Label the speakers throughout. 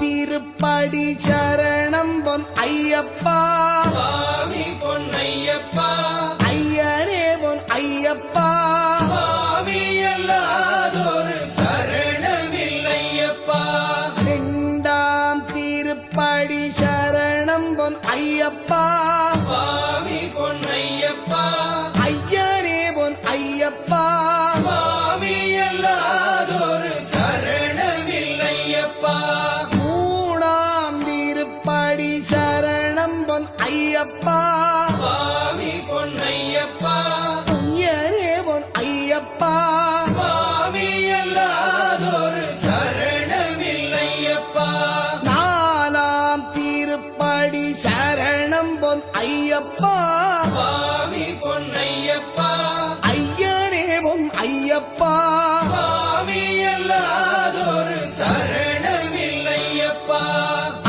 Speaker 1: திருப்படி சரணம் பொன் ஐயப்பா
Speaker 2: சுவாமி பொன்னையப்பா
Speaker 1: ஐயரே பொன் ஐயப்பா
Speaker 2: சுவாமி அல்லாதொரு சரணமில்லையப்பா
Speaker 1: இரண்டாம் திருப்படி சரணம் பொன் ஐயப்பா
Speaker 2: சுவாமி பொன்னையப்பா
Speaker 1: ஐயரே பொன் ஐயப்பா
Speaker 2: சுவாமி அல்லாதொரு சரணமில்லையப்பா
Speaker 1: மூணாம் திருப்படி சரணம் பொன் ஐயப்பா
Speaker 2: சுவாமி பொன்னையப்பா
Speaker 1: ஐயரே பொன் ஐயப்பா
Speaker 2: சுவாமி அல்லாதொரு சரணமில்லையப்பா
Speaker 1: நாலாம் திருப்படி சரணம் பொன் ஐயப்பா
Speaker 2: சுவாமி பொன்னையப்பா
Speaker 1: ஐயரே பொன் ஐயப்பா
Speaker 2: சுவாமி அல்லாதொரு சரணமில்லையப்பா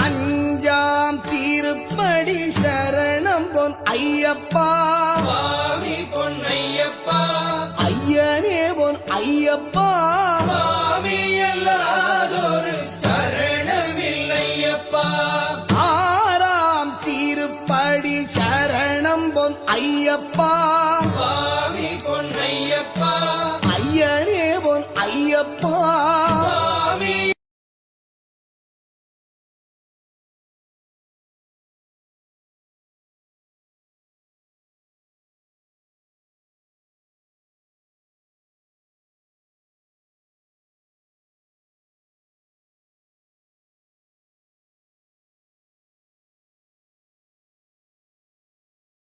Speaker 1: அஞ்சாம் திருப்படி சரணம் பொன் ஐயப்பா
Speaker 2: சுவாமி பொன்னையப்பா
Speaker 1: ஐயரே பொன் ஐயப்பா
Speaker 2: சுவாமி அல்லாதொரு சரணமில்லையப்பா
Speaker 1: ஆறாம் திருப்படி சரணம் பொன் ஐயப்பா
Speaker 2: சுவாமி பொன்னையப்பா
Speaker 1: ஐயரே பொன் ஐயப்பா